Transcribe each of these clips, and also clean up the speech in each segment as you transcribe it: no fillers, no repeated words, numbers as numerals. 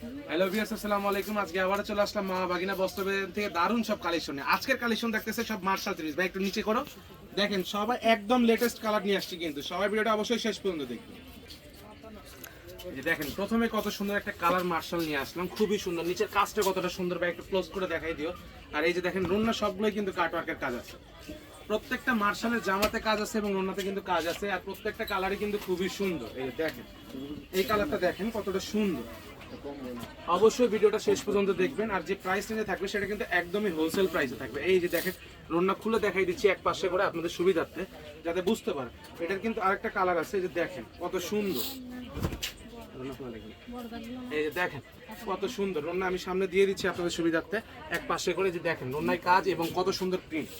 Hello viewers, আসসালামু আলাইকুম। আজকে আবার চলে আসলাম মা বাগিনা বস্ত্রবাজার থেকে দারুণ সব কালেকশন নিয়ে। আজকের কালেকশন দেখতেছে সব মার্শাল সিরিজ। ভাই একটু নিচে করো, দেখেন সবাই একদম লেটেস্ট কালার নিয়ে আসছি, কিন্তু সবাই ভিডিওটা অবশ্যই শেষ পর্যন্ত দেখবেন। এই যে দেখেন প্রথমে কত সুন্দর একটা কালার মার্শাল নিয়ে আসলাম, খুবই সুন্দর। নিচের কাজটা কতটা সুন্দর, ভাই একটু ক্লোজ করে দেখাই দিও। আর এই যে দেখেন রুন্না সবগুলোই কিন্তু কাটওয়ার্কের কাজ আছে, প্রত্যেকটা মার্শালের জামাতে কাজ আছে এবং ওন্নাতে কিন্তু কাজ আছে। আর প্রত্যেকটা কালারই কিন্তু খুবই সুন্দর। এই যে দেখেন এই কালারটা দেখেন কতটা সুন্দর। অবশ্যই ভিডিওটা শেষ পর্যন্ত দেখবেন। আর যে প্রাইস রেঞ্জে থাকবে সেটা কিন্তু একদমই হোলসেল প্রাইসে থাকবে। এই যে দেখেন রন্না খুলে দেখাই দিচ্ছি এক পাশে করে আপনাদের সুবিধার্থে, যাতে বুঝতে পারেন। এটার কিন্তু আরেকটা কালার আছে, এই যে দেখেন কত সুন্দর। এই যে দেখেন কত সুন্দর রন্না, আমি সামনে দিয়ে দিচ্ছি আপনাদের সুবিধার্থে এক পাশে করে। যে দেখেন রন্নায় কাজ এবং কত সুন্দর প্রিন্ট।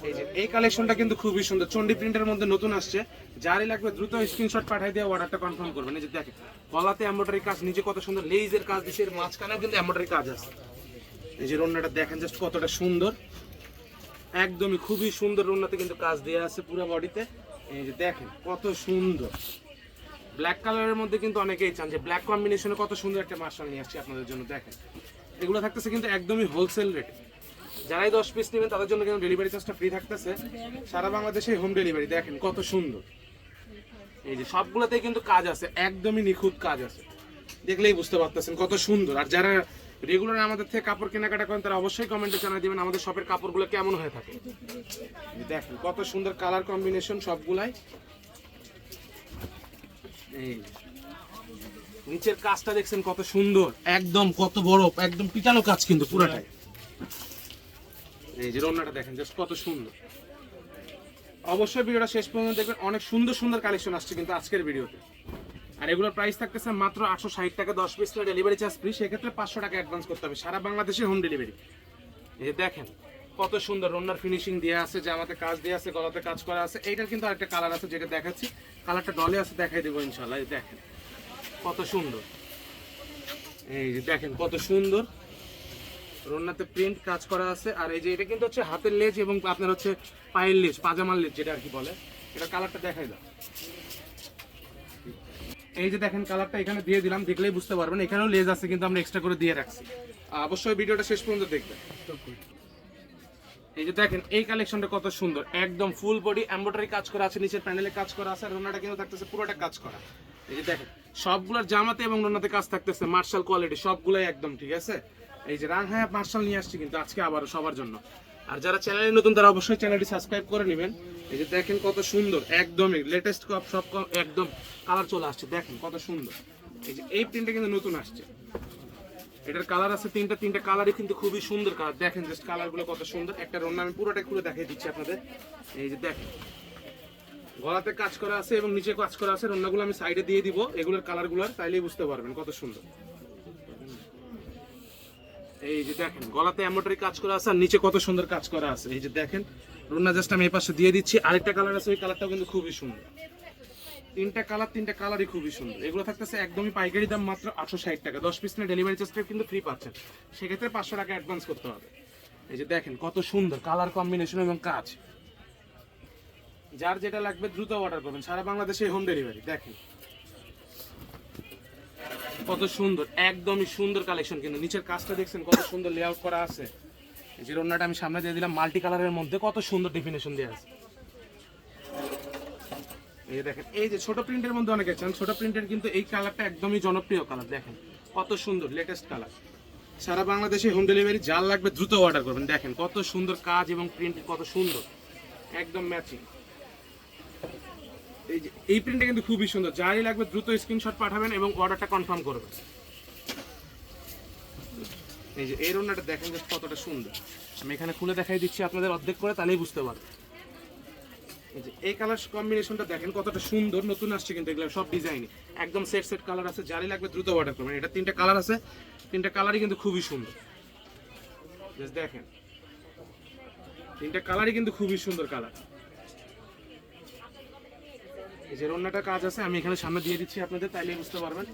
এই যে এই কালেকশনটা কিন্তু খুবই সুন্দর, চন্ডি প্রিন্টের মধ্যে নতুন আসছে। যারই লাগবে দ্রুত স্ক্রিনশট পাঠিয়ে দিয়ে অর্ডারটা কনফার্ম করবেন। এই যে দেখেন গলাতে এমব্রয়ডারি কাজ, নিচে কত সুন্দর লেজের কাজ দিচ্ছে, এর মাঝখানেও কিন্তু এমব্রয়ডারি কাজ আছে। এই যে রন্নাটা দেখেন জাস্ট কতটা সুন্দর, একদমই খুবই সুন্দর। রন্নাতে কিন্তু কাজ দেওয়া আছে পুরো বডিতে। এই যে দেখেন কত সুন্দর। ব্ল্যাক কালারের মধ্যে কিন্তু অনেকেই চান যে ব্ল্যাক কম্বিনেশনে কত সুন্দর একটা মার্শাল নিয়ে আসছি আপনাদের জন্য। দেখেন এগুলো থাকতেছে কিন্তু একদমই হোলসেল রেট। যারাই 10 পিস নেবেন তাদের জন্য কিন্তু ডেলিভারি চার্জটা ফ্রি থাকতেছে, সারা বাংলাদেশে হোম ডেলিভারি। দেখেন কত সুন্দর। এই যে সবগুলোতেই কিন্তু কাজ আছে, একদমই নিখুঁত কাজ আছে, দেখলেই বুঝতে পারতেছেন কত সুন্দর। আর যারা রেগুলার আমাদের থেকে কাপড় কেনাকাটা করেন তারা অবশ্যই কমেন্টে জানিয়ে দিবেন আমাদের শপের কাপড়গুলো কেমন হয়ে থাকে। দেখেন কত সুন্দর কালার কম্বিনেশন সবগুলাই। এই নিচের কাজটা দেখছেন কত সুন্দর, একদম কত বড়, একদম পিটানো কাজ কিন্তু পুরোটাই। এই যে রন্নাটা দেখেন জাস্ট কত সুন্দর। অবশ্যই ভিডিওটা শেষ পর্যন্ত দেখবেন, অনেক সুন্দর সুন্দর কালেকশন আসছে কিন্তু আজকের ভিডিওতে। আর এগুলোর প্রাইস থাকতেছে মাত্র 860 টাকা, 10 পিস ডেলিভারি চার্জ ফ্রি। সেক্ষেত্রে 500 টাকা অ্যাডভান্স করতে হবে, সারা বাংলাদেশে হোম ডেলিভারি। এই যে দেখেন কত সুন্দর রন্নার ফিনিশিং দেওয়া আছে, জামাতে কাজ দেওয়া আছে, গলাতে কাজ করা আছে। এইটার কিন্তু আরেকটা কালার আছে যেটা দেখাচ্ছি, কালারটা ডলে আছে, দেখাই দেবো ইনশাল্লাহ। এই দেখেন কত সুন্দর। এই যে দেখেন কত সুন্দর রন্নাতে প্রিন্ট কাজ করা আছে। আর এই যে এটা কিন্তু হচ্ছে হাতের লেজ এবং আপনার হচ্ছে পায়ের লেজ, পাজামার লেজ যেটা আর কি বলে। এটা কালারটা দেখাই দাও। এই যে দেখেন কালারটা এখানে দিয়ে দিলাম, দেখলেই বুঝতে পারবেন। এখানেও লেজ আছে কিন্তু আমরা এক্সট্রা করে দিয়ে রাখছি। অবশ্যই ভিডিওটা শেষ পর্যন্ত দেখবেন। এই যে দেখেন এই কালেকশনটা কত সুন্দর, একদম ফুল বডি এমব্রয়ডারি কাজ করা আছে, নিচের প্যানেলে কাজ করা আছে। আর রন্নাটা কিন্তু থাকতেছে পুরোটা কাজ করা। এই যে দেখেন সবগুলোর জামাতে এবং রন্নাতে কাজ থাকতেছে মার্শাল কোয়ালিটি, সবগুলাই একদম ঠিক আছে। এই যে রানহায়া মার্শাল নিয়ে আসছি কিন্তু আজকে আবার সবার জন্য। আর যারা চ্যানেলে নতুন তারা অবশ্যই চ্যানেলটি সাবস্ক্রাইব করে নেবেন। এই যে দেখেন কত সুন্দর, একদমই লেটেস্ট সব একদম কালার চলে আসছে, দেখেন কত সুন্দর। এই যে এই প্রিন্টটা কিন্তু নতুন আসছে, এটার কালার আছে তিনটা কালারই কিন্তু খুবই সুন্দর কালার। দেখেন জাস্ট কালারগুলো কত সুন্দর। একটা রন্না আমি পুরোটাই খুলে দেখিয়ে দিচ্ছি আপনাদের। এই যে দেখেন গলাতে কাজ করা আছে এবং নিচে কাজ করা আছে। রন্নাগুলো আমি সাইডে দিয়ে দিব, এগুলোর কালারগুলোর, তাইলেই বুঝতে পারবেন কত সুন্দর। এই যে দেখেন গলাতে এমব্রয়ডারি কাজ করা আছে আর নিচে কত সুন্দর কাজ করা আছে। এই যে দেখেন রুন্না জাস্ট আমি এই পাশে দিয়ে দিচ্ছি। আরেকটা কালার আছে, ওই কালারটাও কিন্তু খুবই সুন্দর। তিনটা কালারই খুবই সুন্দর। এগুলো থাকতেছে একদমই পাইকারি দাম মাত্র 860 টাকা, 10 পিস নিয়ে ডেলিভারি চার্জটা কিন্তু ফ্রি পাচ্ছেন। সেক্ষেত্রে 500 টাকা অ্যাডভান্স করতে হবে। এই যে দেখেন কত সুন্দর কালার কম্বিনেশন এবং কাজ। যার যেটা লাগবে দ্রুত অর্ডার করবেন, সারা বাংলাদেশে হোম ডেলিভারি। দেখেন কত সুন্দর, একদমই সুন্দর কালেকশন। কিন্তু নিচের কাজটা দেখছেন কত সুন্দর লেআউট করা আছে। এই যে রন্নাটা আমি সামনে দিয়ে দিলাম, মাল্টি কালারের মধ্যে কত সুন্দর ডেফিনেশন দেওয়া আছে। এই যে দেখেন এই যে ছোট প্রিন্টের মধ্যে অনেকে চান, ছোট প্রিন্টের কিন্তু এই কালারটা একদমই জনপ্রিয় কালার। দেখেন কত সুন্দর লেটেস্ট কালার, সারা বাংলাদেশে হোম ডেলিভারি। যার লাগবে দ্রুত অর্ডার করবেন। দেখেন কত সুন্দর কাজ এবং প্রিন্ট কত সুন্দর, একদম ম্যাচিং। এই যে এই প্রিন্টটা কিন্তু খুবই সুন্দর, যারই লাগবে দ্রুত স্ক্রিনশট পাঠাবেন এবং অর্ডারটা কনফার্ম করবেন। এই যে এই রন্নাটা দেখেন জাস্ট কতটা সুন্দর। আমি এখানে খুলে দেখাই দিচ্ছি আপনাদের অর্ধেক করে, তাহলেই বুঝতে পারবেন। এই যে এই কালার কম্বিনেশনটা দেখেন কতটা সুন্দর, নতুন আসছে কিন্তু এগুলো সব ডিজাইন একদম সেট কালার আছে। যারই লাগবে দ্রুত অর্ডার করবেন। এটা তিনটা কালার আছে, তিনটা কালারই কিন্তু খুবই সুন্দর। জাস্ট দেখেন তিনটা কালারই কিন্তু খুবই সুন্দর কালার। এই যে রন্নাটা কাজ আছে, আমি এখানে সামনে দিয়ে দিচ্ছি আপনাদের, তাইলেই বুঝতে পারবেন।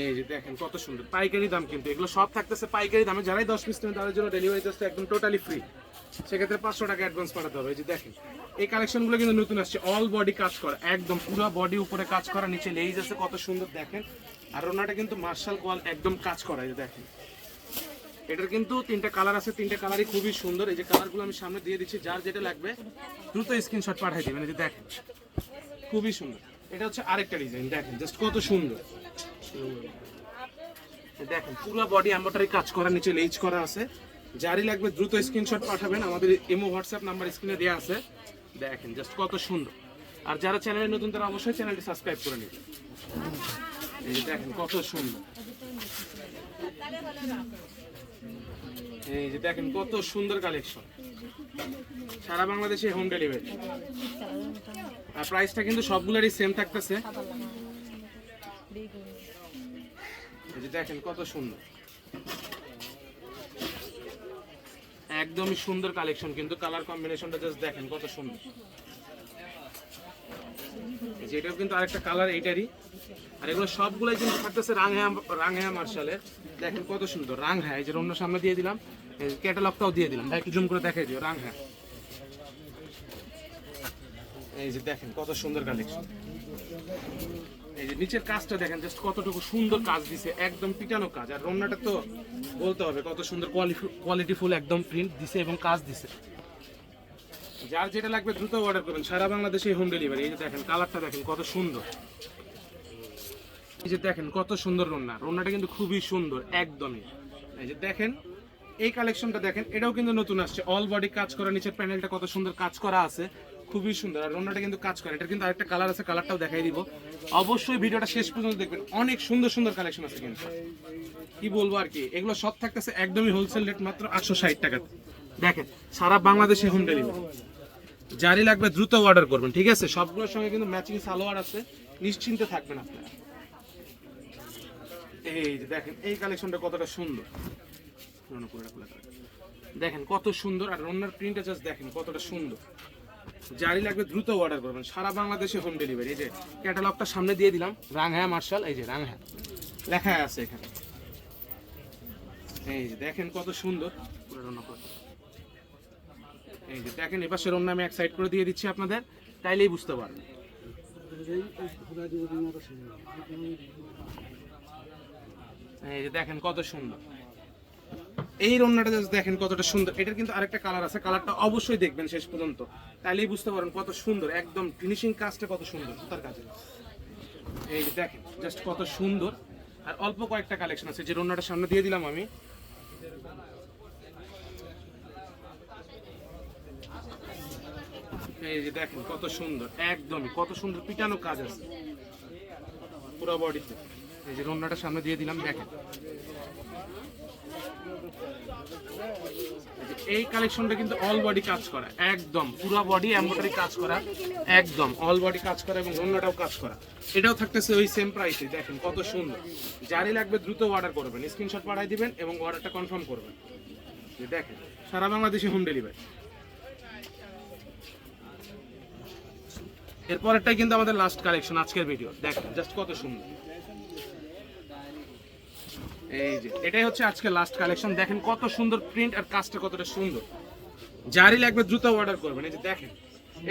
এই যে দেখেন কত সুন্দর, পাইকারি দাম কিন্তু এগুলো সব থাকতেছে পাইকারি দামে। যারাই 10 পিস নেবেন তাদের জন্য ডেলিভারি চার্জটা একদম টোটালি ফ্রি। সেক্ষেত্রে 500 টাকা অ্যাডভান্স পাঠাতে হবে। এই যে দেখেন এই কালেকশনগুলো কিন্তু নতুন আসছে, অল বডি কাজ করা, একদম পুরো বডি উপরে কাজ করা, নিচে লেজ আছে কত সুন্দর। দেখেন আর ওনাটা কিন্তু মার্শাল কোয়াল একদম কাজ করা, এই যে দেখেন। এটার কিন্তু 3টা কালার আছে, 3টা কালারই খুবই সুন্দর। এই যে কালারগুলো আমি সামনে দিয়ে দিচ্ছি, যার যেটা লাগবে দ্রুত স্ক্রিনশট পাঠিয়ে দিবেন। এই যে দেখেন খুবই সুন্দর। এটা হচ্ছে আরেকটা ডিজাইন, দেখেন জাস্ট কত সুন্দর। দেখেন পুরো বডি এমব্রয়ডারি কাজ করা, নিচে লেজ করা আছে। যারই লাগবে দ্রুত স্ক্রিনশট পাঠাবেন, আমাদের ইমো হোয়াটসঅ্যাপ নাম্বার স্ক্রিনে দেওয়া আছে। দেখেন জাস্ট কত সুন্দর। আর যারা চ্যানেলে নতুন তারা অবশ্যই চ্যানেলটি সাবস্ক্রাইব করে নেবেন। এই যে দেখেন কত সুন্দর, এই যে দেখেন কত সুন্দর কালেকশন, সারা বাংলাদেশে হোম ডেলিভারি। আর প্রাইসটা কিন্তু সবগুলোরই সেম থাকতেছে। এই যে দেখেন কত সুন্দর, একদমই সুন্দর কালেকশন, কিন্তু কালার কম্বিনেশনটা জাস্ট দেখেন কত সুন্দর। এই যে এটাও কিন্তু আরেকটা কালার এইটারই। আর এগুলো সবগুলাই কিন্তু থাকতেছে রাংহা মার্শালের। দেখেন কত সুন্দর রাংহা। এই যে অন্য সামনে দিয়ে দিলাম, ক্যাটালগটাও দিয়ে দিলাম, একটু জুম করে দেখাই দিও রাংহা। এই যে দেখেন কত সুন্দর কালেকশন। এই যে নিচের কাজটা দেখেন জাস্ট কতটুকু সুন্দর কাজ দিছে, একদম পিটানো কাজ। আর রমনাটা তো বলতে হবে কত সুন্দর কোয়ালিটিফুল একদম প্রিন্ট দিছে এবং কাজ দিছে। যার যেটা লাগবে দ্রুত অর্ডার করবেন, সারা বাংলাদেশে হোম ডেলিভারি। এই যে দেখেন কালারটা দেখেন কত সুন্দর। এই যে দেখেন কত সুন্দর রন্নাটা কিন্তু খুবই সুন্দর একদমই। এই যে দেখেন এই কালেকশনটা দেখেন, এটাও কিন্তু নতুন আসছে, অল বডি কাজ করা, নিচের প্যানেলটা কত সুন্দর কাজ করা আছে, খুবই সুন্দর। আর রন্নাটা কিন্তু কাজ করে। এটা কিন্তু আরেকটা কালার আছে, কালারটাও দেখাই দিব। অবশ্যই ভিডিওটা শেষ পর্যন্ত দেখবেন, অনেক সুন্দর সুন্দর কালেকশন আছে। কিন্তু কি বলবো আর কি, এগুলো সব থাকতেছে একদমই হোলসেল রেট, মাত্র 860 টাকাতে। দেখেন সারা বাংলাদেশে হোম ডেলিভারি। যারই লাগবে দ্রুত অর্ডার করবেন, ঠিক আছে? সবগুলোর সঙ্গে কিন্তু ম্যাচিং সালোয়ার আছে, নিশ্চিন্তে থাকবেন আপনারা। এই যে দেখেন এই কালেকশনটা কতটা সুন্দর, দেখেন কত সুন্দর। আর রন্নার প্রিন্টটা জাস্ট দেখেন কতটা সুন্দর। যারই লাগবে দ্রুত অর্ডার করবেন, সারা বাংলাদেশে হোম ডেলিভারি। এই যে ক্যাটালগটা সামনে দিয়ে দিলাম, রাংহা মার্শাল, এই যে রাংহা লেখা আছে এখানে। এই যে দেখেন কত সুন্দর। এই যে দেখেন এপাশে রন্না আমি এক সাইড করে দিয়ে দিচ্ছি আপনাদের, তাইলেই বুঝতে পারবেন। এই যে দেখেন কত সুন্দর এই রন্নাটা, জাস্ট দেখেন কতটা সুন্দর। এটার কিন্তু আরেকটা কালার আছে, কালারটা অবশ্যই দেখবেন শেষ পর্যন্ত, তাইলেই বুঝতে পারবেন কত সুন্দর। একদম ফিনিশিং কাজটা কত সুন্দর তার কাছে। এই যে দেখেন জাস্ট কত সুন্দর। আর অল্প কয়েকটা কালেকশন আছে, যে রন্নাটা সামনে দিয়ে দিলাম আমি। এই যে দেখেন কত সুন্দর, একদমই কত সুন্দর পিটানো কাজ আছে পুরো বডিতে। এই যে রন্নাটা সামনে দিয়ে দিলাম, দেখেন এই কালেকশনটা কিন্তু অল বডি কাজ করা, একদম পুরো বডি এমব্রয়ডারি কাজ করা, একদম অল বডি কাজ করা, এবং রন্নাটাও কাজ করা। এটাও থাকতেছে ওই সেম প্রাইসে। দেখেন কত সুন্দর। যারই লাগবে দ্রুত অর্ডার করবেন, স্ক্রিনশট পাঠিয়ে দিবেন এবং অর্ডারটা কনফার্ম করবেন। দেখেন সারা বাংলাদেশে হোম ডেলিভারি। এরপরেরটাই কিন্তু আমাদের লাস্ট কালেকশন আজকের ভিডিও। দেখেন জাস্ট কত সুন্দর। এই যে এটাই হচ্ছে আজকে লাস্ট কালেকশন। দেখেন কত সুন্দর প্রিন্ট আর কাজটা কতটা সুন্দর। যারই লাগবে দ্রুত অর্ডার করবেন। এই যে দেখেন,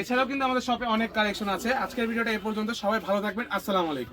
এছাড়াও কিন্তু আমাদের শপে অনেক কালেকশন আছে। আজকের ভিডিওটা এই পর্যন্ত, সবাই ভালো থাকবেন, আসসালামু আলাইকুম।